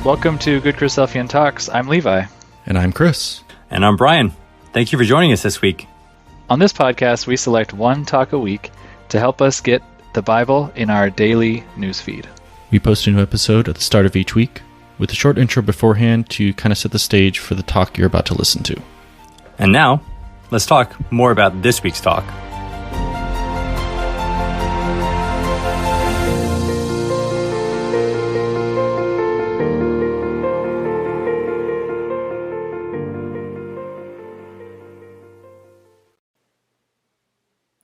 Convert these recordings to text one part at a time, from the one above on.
Welcome to Good Christadelphian Talks. I'm Levi. And I'm Chris. And I'm Brian. Thank you for joining us this week. On this podcast, we select one talk a week to help us get the Bible in our daily newsfeed. We post a new episode at the start of each week with a short intro beforehand to kind of set the stage for the talk you're about to listen to. And now, let's talk more about this week's talk.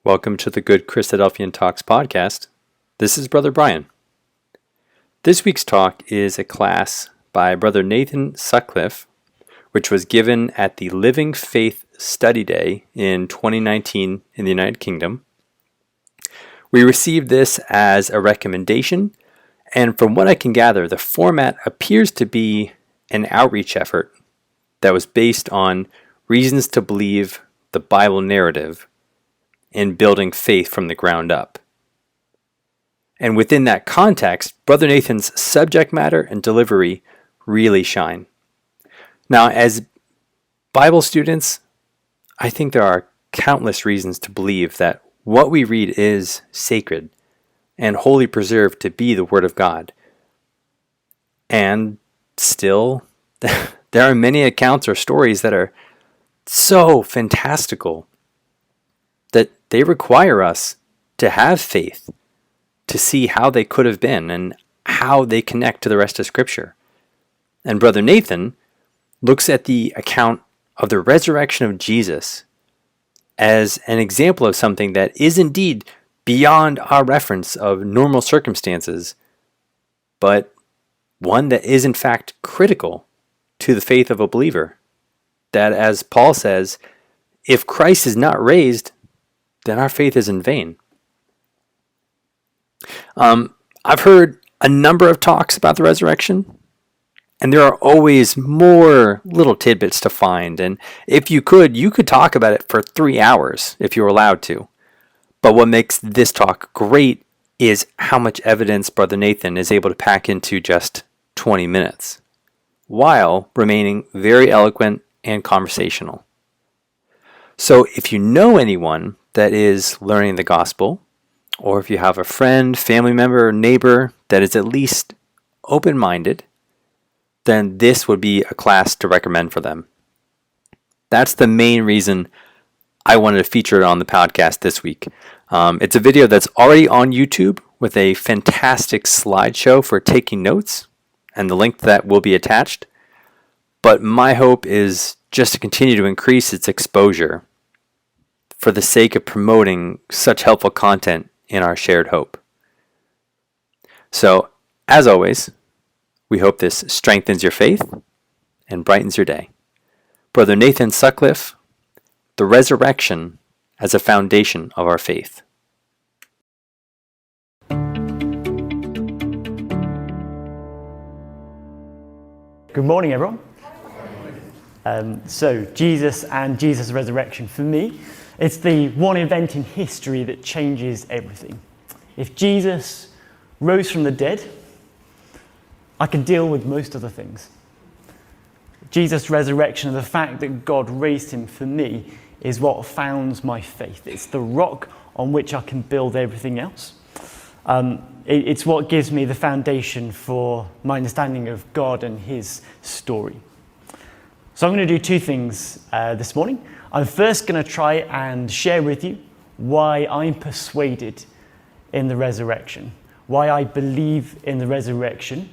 Welcome to the Good Christadelphian Talks Podcast. This is Brother Brian. This week's talk is a class by Brother Nathan Sutcliffe, which was given at the Living Faith Study Day in 2019 in the United Kingdom. We received this as a recommendation, and from what I can gather, the format appears to be an outreach effort that was based on reasons to believe the Bible narrative in building faith from the ground up. And within that context, Brother Nathan's subject matter and delivery really shine. Now, as Bible students, I think there are countless reasons to believe that what we read is sacred and wholly preserved to be the Word of God. And still, there are many accounts or stories that are so fantastical that they require us to have faith to see how they could have been and how they connect to the rest of Scripture. And Brother Nathan looks at the account of the resurrection of Jesus as an example of something that is indeed beyond our reference of normal circumstances, but one that is in fact critical to the faith of a believer. That, as Paul says, if Christ is not raised, then our faith is in vain. I've heard a number of talks about the resurrection, and there are always more little tidbits to find. And if you could talk about it for 3 hours if you were allowed to. But what makes this talk great is how much evidence Brother Nathan is able to pack into just 20 minutes, while remaining very eloquent and conversational. So if you know anyone that is learning the gospel, or if you have a friend, family member, or neighbor that is at least open-minded, then this would be a class to recommend for them. That's the main reason I wanted to feature it on the podcast this week. It's a video that's already on YouTube with a fantastic slideshow for taking notes, and the link to that will be attached. But my hope is just to continue to increase its exposure for the sake of promoting such helpful content in our shared hope. So, as always, we hope this strengthens your faith and brightens your day. Brother Nathan Sutcliffe, the resurrection as a foundation of our faith. Good morning, everyone. So, Jesus and Jesus' resurrection, for me, it's the one event in history that changes everything. If Jesus rose from the dead, I can deal with most other things. Jesus' resurrection and the fact that God raised him, for me, is what founds my faith. It's the rock on which I can build everything else. It's what gives me the foundation for my understanding of God and his story. So I'm going to do two things this morning. I'm first going to try and share with you why I'm persuaded in the resurrection, why I believe in the resurrection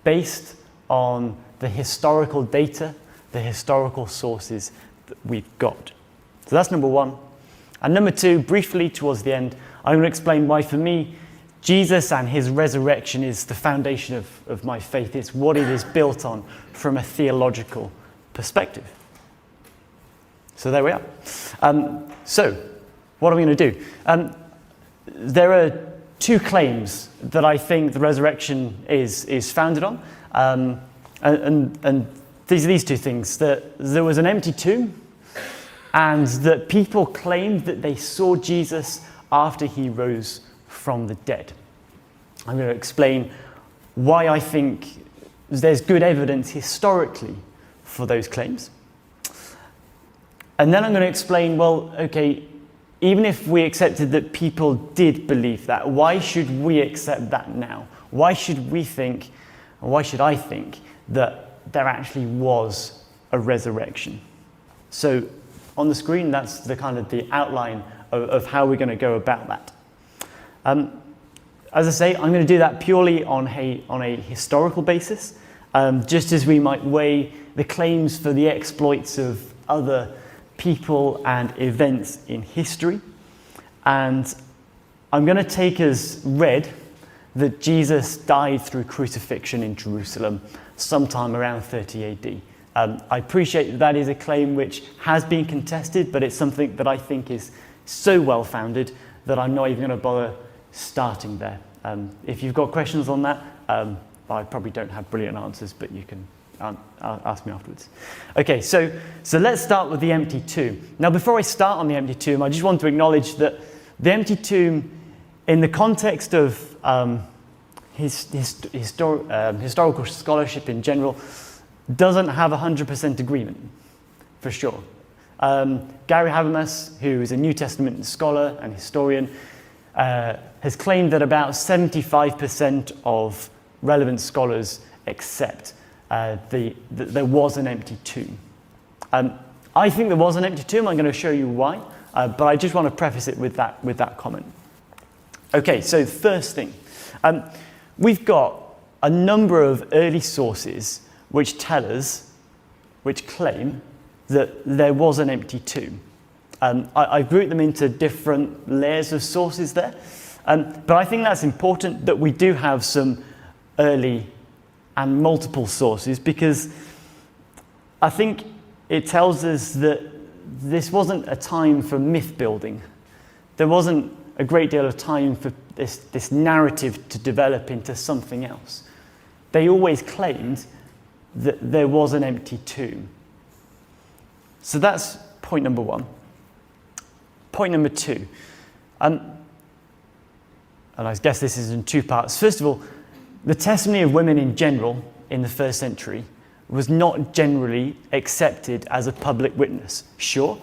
based on the historical data, the historical sources that we've got. So that's number one. And number two, briefly towards the end, I'm going to explain why for me, Jesus and his resurrection is the foundation of my faith. It's what it is built on from a theological perspective. So there we are. So what are we going to do? There are two claims that I think the resurrection is founded on. And these are these two things: that there was an empty tomb, and that people claimed that they saw Jesus after he rose from the dead. I'm going to explain why I think there's good evidence historically for those claims. And then I'm going to explain, well, okay, even if we accepted that people did believe that, why should we accept that now? Why should we think, or why should I think, that there actually was a resurrection? So on the screen, that's the kind of the outline of how we're going to go about that. As I say, I'm going to do that purely on a historical basis, just as we might weigh the claims for the exploits of other people and events in history. And I'm going to take as read that Jesus died through crucifixion in Jerusalem sometime around 30 AD. I appreciate that is a claim which has been contested, but it's something that I think is so well-founded that I'm not even going to bother starting there. If you've got questions on that, I probably don't have brilliant answers, but you can ask me afterwards. Okay, so let's start with the empty tomb. Now, before I start on the empty tomb, I just want to acknowledge that the empty tomb, in the context of historical scholarship in general, doesn't have 100% agreement, for sure. Gary Habermas, who is a New Testament scholar and historian, has claimed that about 75% of relevant scholars accept that there was an empty tomb. I think there was an empty tomb. I'm going to show you why, but I just want to preface it with that comment. Okay, so first thing, we've got a number of early sources which claim that there was an empty tomb. I've grouped them into different layers of sources there, but I think that's important that we do have some early and multiple sources, because I think it tells us that this wasn't a time for myth building. There wasn't a great deal of time for this narrative to develop into something else. They always claimed that there was an empty tomb. So that's point number one. Point number two, and I guess this is in two parts. First of all, the testimony of women in general in the first century was not generally accepted as a public witness. Sure,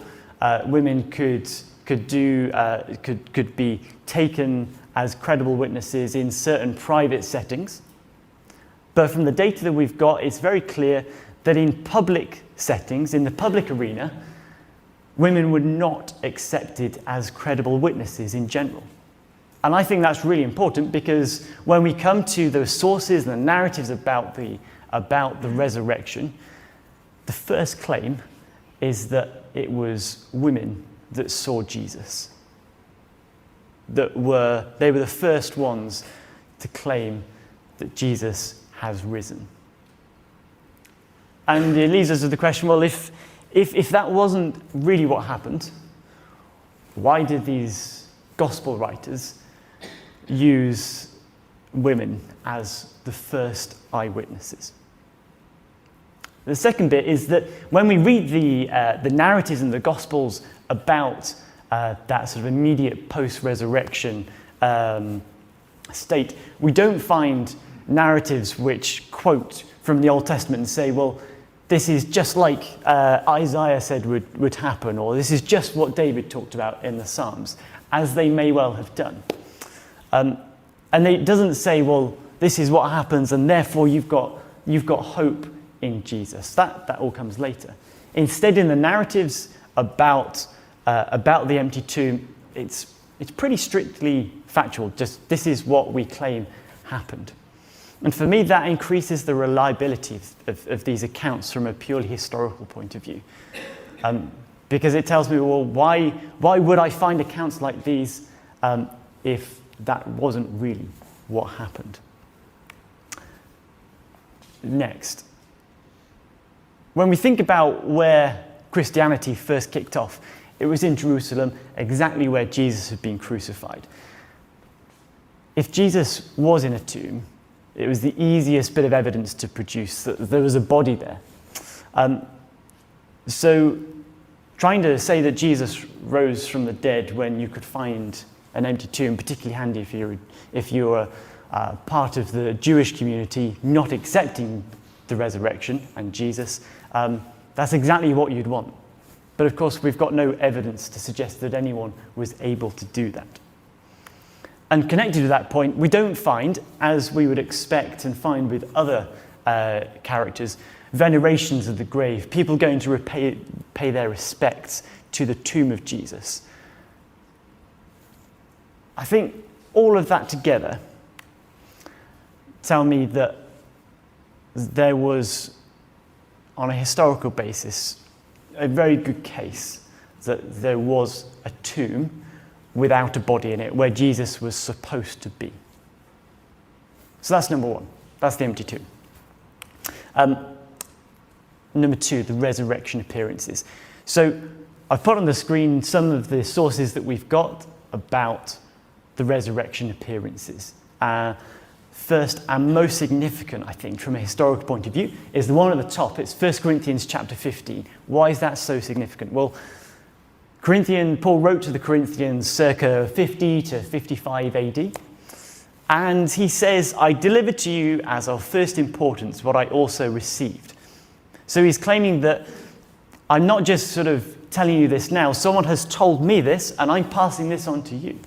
women could be taken as credible witnesses in certain private settings, but from the data that we've got, it's very clear that in public settings, in the public arena, women were not accepted as credible witnesses in general. And I think that's really important, because when we come to the sources and the narratives about the resurrection, the first claim is that it was women that saw Jesus. They were the first ones to claim that Jesus has risen. And it leads us to the question, well, if that wasn't really what happened, why did these gospel writers use women as the first eyewitnesses? The second bit is that when we read the narratives in the Gospels about that sort of immediate post-resurrection state, we don't find narratives which quote from the Old Testament and say, well, this is just like Isaiah said would happen, or this is just what David talked about in the Psalms, as they may well have done. And it doesn't say, well, this is what happens, and therefore you've got hope in Jesus. That all comes later. Instead, in the narratives about the empty tomb, it's pretty strictly factual. Just this is what we claim happened. And for me, that increases the reliability of these accounts from a purely historical point of view. Because it tells me, well, why would I find accounts like these if that wasn't really what happened? Next, when we think about where Christianity first kicked off, it was in Jerusalem, exactly where Jesus had been crucified. If Jesus was in a tomb, it was the easiest bit of evidence to produce that there was a body there. So trying to say that Jesus rose from the dead when you could find an empty tomb, particularly handy if you were part of the Jewish community not accepting the resurrection and Jesus, that's exactly what you'd want. But of course, we've got no evidence to suggest that anyone was able to do that. And connected to that point, we don't find, as we would expect and find with other characters, venerations of the grave, people going to pay their respects to the tomb of Jesus. I think all of that together tell me that there was, on a historical basis, a very good case that there was a tomb without a body in it where Jesus was supposed to be. So that's number one. That's the empty tomb. Number two, the resurrection appearances. So I've put on the screen some of the sources that we've got about the resurrection appearances. First and most significant, I think, from a historical point of view, is the one at the top. It's 1 Corinthians chapter 15. Why is that so significant? Well, Paul wrote to the Corinthians circa 50 to 55 AD. And he says, I delivered to you as of first importance what I also received. So he's claiming that I'm not just sort of telling you this now. Someone has told me this, and I'm passing this on to you.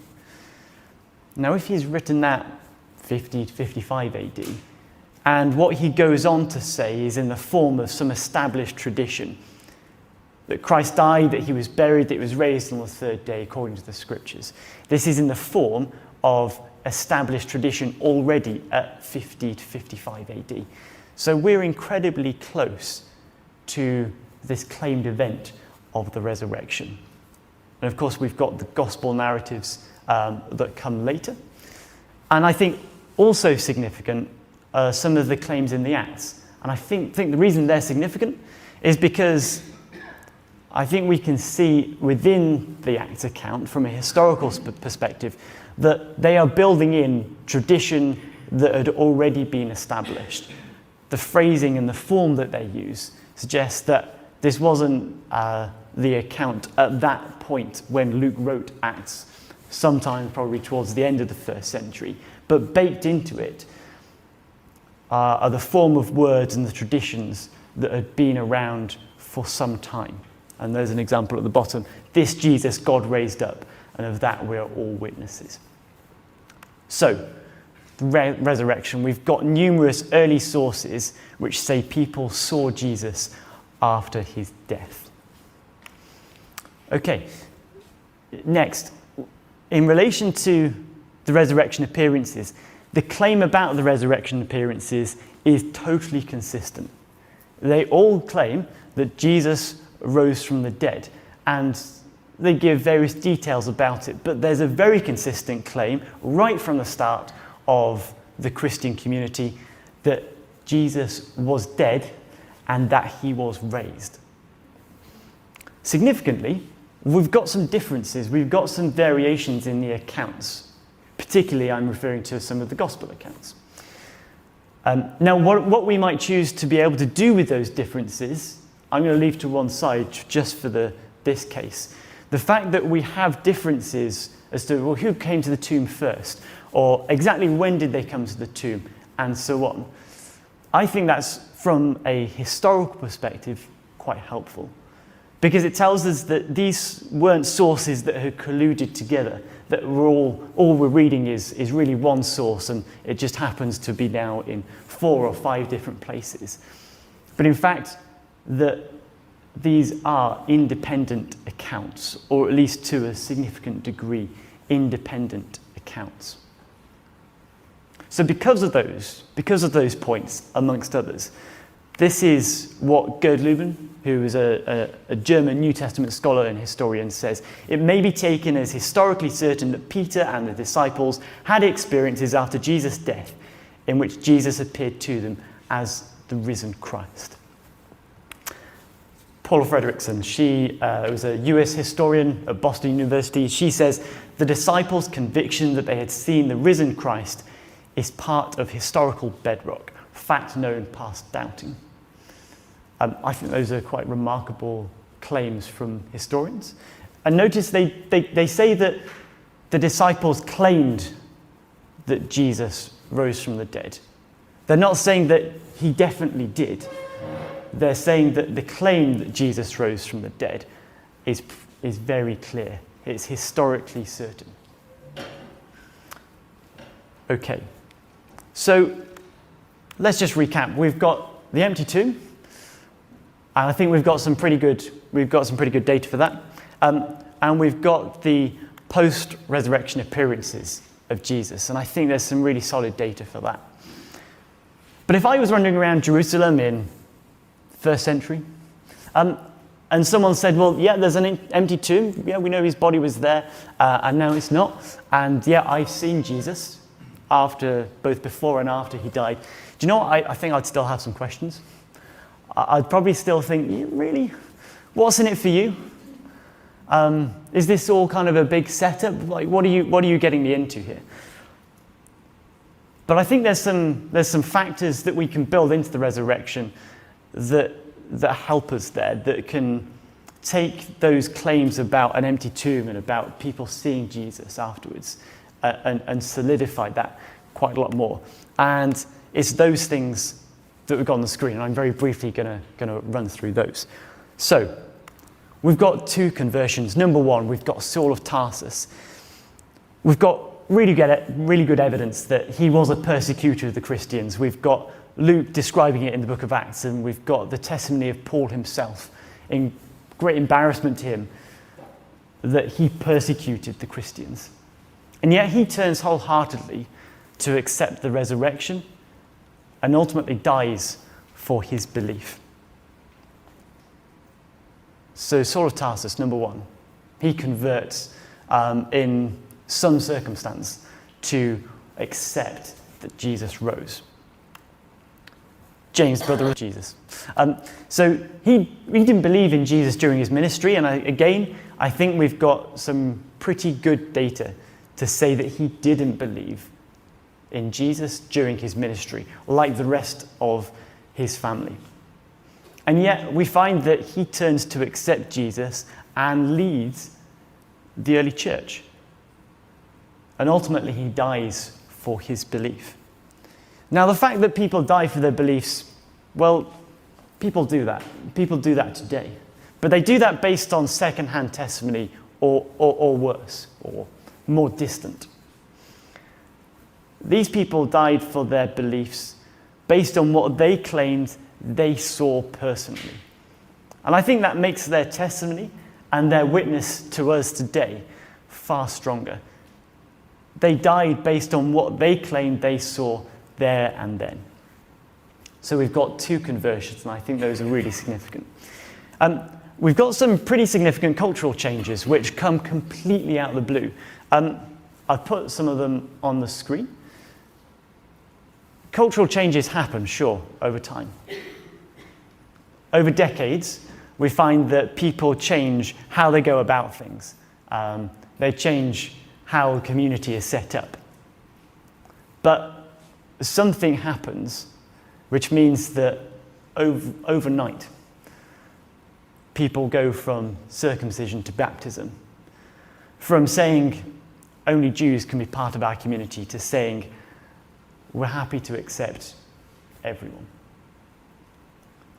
Now, if he's written that 50 to 55 AD, and what he goes on to say is in the form of some established tradition, that Christ died, that he was buried, that he was raised on the third day according to the scriptures. This is in the form of established tradition already at 50 to 55 AD. So we're incredibly close to this claimed event of the resurrection. And of course, we've got the gospel narratives that come later. And I think also significant are some of the claims in the Acts. And I think the reason they're significant is because I think we can see within the Acts account, from a historical perspective, that they are building in tradition that had already been established. The phrasing and the form that they use suggests that this wasn't the account at that point when Luke wrote Acts, sometime probably towards the end of the first century, but baked into it are the form of words and the traditions that had been around for some time. And there's an example at the bottom. This Jesus God raised up, and of that we're all witnesses. So, the resurrection. We've got numerous early sources which say people saw Jesus after his death. Okay, next. In relation to the resurrection appearances, the claim about the resurrection appearances is totally consistent. They all claim that Jesus rose from the dead, and they give various details about it, but there's a very consistent claim right from the start of the Christian community that Jesus was dead and that he was raised. Significantly, we've got some differences, we've got some variations in the accounts. Particularly, I'm referring to some of the gospel accounts. Now, what we might choose to be able to do with those differences, I'm going to leave to one side just for this case. The fact that we have differences as to who came to the tomb first, or exactly when did they come to the tomb, and so on. I think that's, from a historical perspective, quite helpful. Because it tells us that these weren't sources that had colluded together, that all we're reading is really one source, and it just happens to be now in 4 or 5 different places. But in fact, that these are independent accounts, or at least to a significant degree, independent accounts. So because of those points, amongst others, this is what Gerd Lüben, who is a German New Testament scholar and historian, says. It may be taken as historically certain that Peter and the disciples had experiences after Jesus' death in which Jesus appeared to them as the risen Christ. Paula Fredrickson, she was a US historian at Boston University. She says, the disciples' conviction that they had seen the risen Christ is part of historical bedrock, fact known past doubting. I think those are quite remarkable claims from historians. And notice they say that the disciples claimed that Jesus rose from the dead. They're not saying that he definitely did. They're saying that the claim that Jesus rose from the dead is very clear. It's historically certain. Okay, so let's just recap. We've got the empty tomb, and I think we've got some pretty good data for that. And we've got the post-resurrection appearances of Jesus, and I think there's some really solid data for that. But if I was wandering around Jerusalem in first century, and someone said, well, yeah, there's an empty tomb. Yeah, we know his body was there, and now it's not. And yeah, I've seen Jesus both before and after he died. Do you know what? I think I'd still have some questions. I'd probably still think, yeah, really? What's in it for you? Is this all kind of a big setup? Like, what are you getting me into here? But I think there's some factors that we can build into the resurrection that help us there, that can take those claims about an empty tomb and about people seeing Jesus afterwards and solidify that quite a lot more. And it's those things that we've got on the screen, and I'm very briefly going to run through those. So we've got two conversions. Number one, we've got Saul of Tarsus. We've got really good evidence that he was a persecutor of the Christians. We've got Luke describing it in the book of Acts, and we've got the testimony of Paul himself in great embarrassment to him that he persecuted the Christians. And yet he turns wholeheartedly to accept the resurrection and ultimately dies for his belief. So Saul of Tarsus, number one, he converts in some circumstance to accept that Jesus rose. James, brother of Jesus. So he didn't believe in Jesus during his ministry, and I think we've got some pretty good data to say that he didn't believe in Jesus during his ministry, like the rest of his family. And yet we find that he turns to accept Jesus and leads the early church. And ultimately he dies for his belief. Now, the fact that people die for their beliefs, well, people do that. People do that today. But they do that based on second-hand testimony or worse, or more distant. These people died for their beliefs based on what they claimed they saw personally. And I think that makes their testimony and their witness to us today far stronger. They died based on what they claimed they saw there and then. So we've got two conversions, and I think those are really significant. We've got some pretty significant cultural changes which come completely out of the blue. I've put some of them on the screen. Cultural changes happen, sure, over time. Over decades, we find that people change how they go about things. They change how a community is set up. But something happens which means that overnight, people go from circumcision to baptism, from saying only Jews can be part of our community to saying we're happy to accept everyone.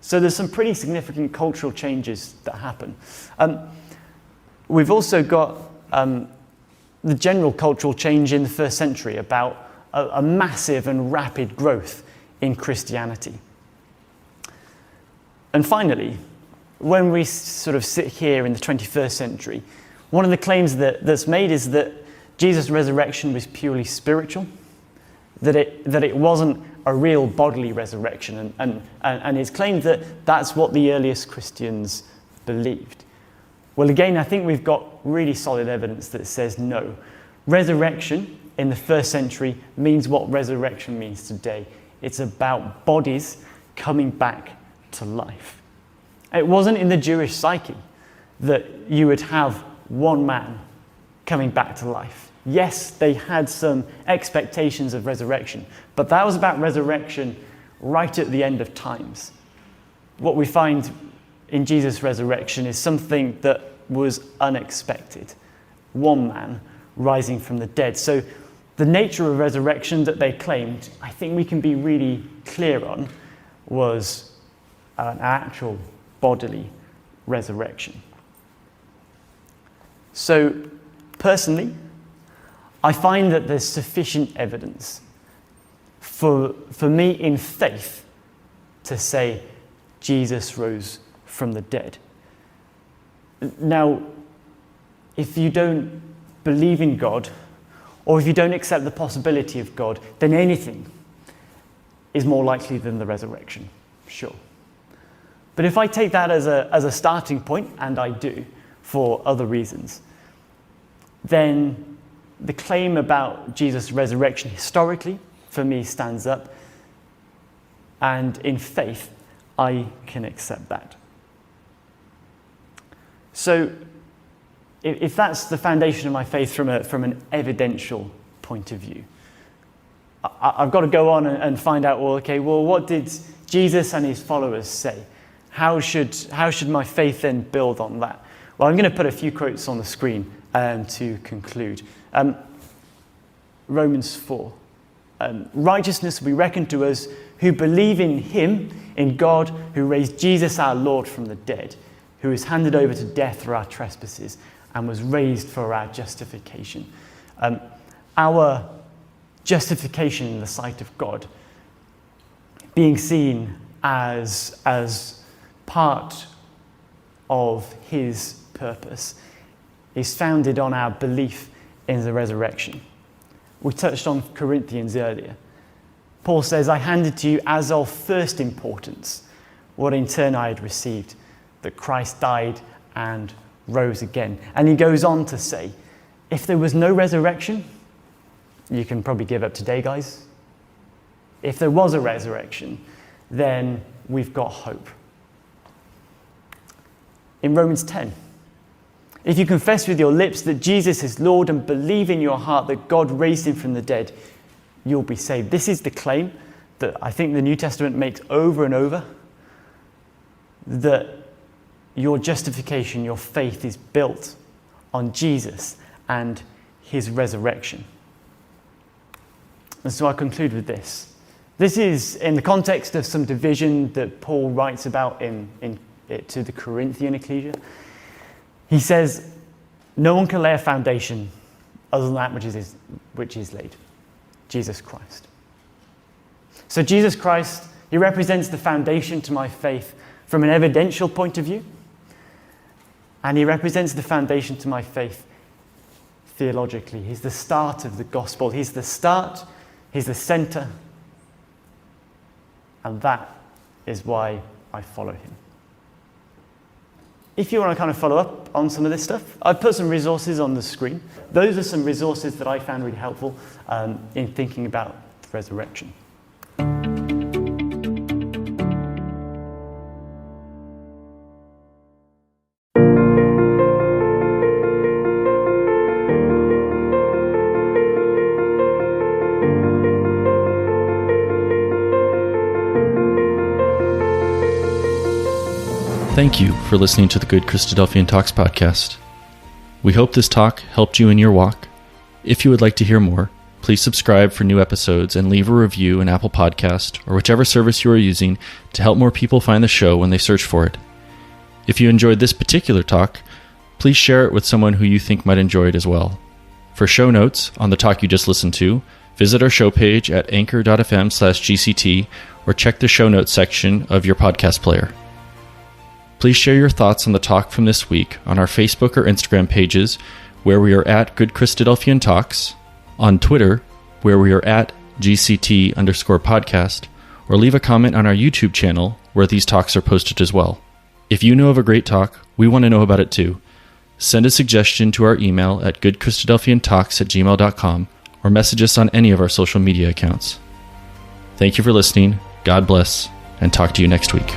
So there's some pretty significant cultural changes that happen. We've also got the general cultural change in the first century about a massive and rapid growth in Christianity. And finally, when we sort of sit here in the 21st century, one of the claims that's made is that Jesus' resurrection was purely spiritual, that it wasn't a real bodily resurrection, and it's claimed that that's what the earliest Christians believed. Well, again, I think we've got really solid evidence that says no. Resurrection in the first century means what resurrection means today. It's about bodies coming back to life. It wasn't in the Jewish psyche that you would have one man coming back to life. Yes, they had some expectations of resurrection, but that was about resurrection right at the end of times. What we find in Jesus' resurrection is something that was unexpected. One man rising from the dead. So the nature of resurrection that they claimed, I think we can be really clear on. was an actual bodily resurrection. So, personally, I find that there's sufficient evidence for me in faith to say Jesus rose from the dead. Now, if you don't believe in God, or if you don't accept the possibility of God, then anything is more likely than the resurrection, sure. But if I take that as a starting point, and I do, for other reasons, then the claim about Jesus' resurrection historically, for me, stands up, and in faith, I can accept that. So, if that's the foundation of my faith from an evidential point of view, I've got to go on and find out, what did Jesus and his followers say? How should my faith then build on that? Well, I'm going to put a few quotes on the screen to conclude. Romans 4. Righteousness will be reckoned to us who believe in him, in God, who raised Jesus our Lord from the dead, who was handed over to death for our trespasses and was raised for our justification. Our justification in the sight of God, being seen as part of his purpose, is founded on our belief in the resurrection. We touched on Corinthians earlier. Paul says, I handed to you as of first importance what in turn I had received, that Christ died and rose again. And he goes on to say, if there was no resurrection, you can probably give up today, guys. If there was a resurrection, then we've got hope. In Romans 10, if you confess with your lips that Jesus is Lord and believe in your heart that God raised him from the dead, you'll be saved. This is the claim that I think the New Testament makes over and over, that your justification, your faith is built on Jesus and his resurrection. And so I conclude with this. This is in the context of some division that Paul writes about to the Corinthian ecclesia. He says, no one can lay a foundation other than that which is laid, Jesus Christ. So Jesus Christ, he represents the foundation to my faith from an evidential point of view, and he represents the foundation to my faith theologically. He's the start of the gospel. He's the start, he's the center, and that is why I follow him. If you want to kind of follow up on some of this stuff, I've put some resources on the screen. Those are some resources that I found really helpful in thinking about the resurrection. Thank you for listening to the Good Christadelphian Talks podcast. We hope this talk helped you in your walk. If you would like to hear more, please subscribe for new episodes and leave a review in Apple Podcast or whichever service you are using to help more people find the show when they search for it. If you enjoyed this particular talk, please share it with someone who you think might enjoy it as well. For show notes on the talk you just listened to, visit our show page at anchor.fm/GCT or check the show notes section of your podcast player. Please share your thoughts on the talk from this week on our Facebook or Instagram pages, where we are at Good Christadelphian Talks, on Twitter, where we are at GCT_podcast, or leave a comment on our YouTube channel, where these talks are posted as well. If you know of a great talk, we want to know about it too. Send a suggestion to our email at goodchristadelphiantalks@gmail.com, or message us on any of our social media accounts. Thank you for listening, God bless, and talk to you next week.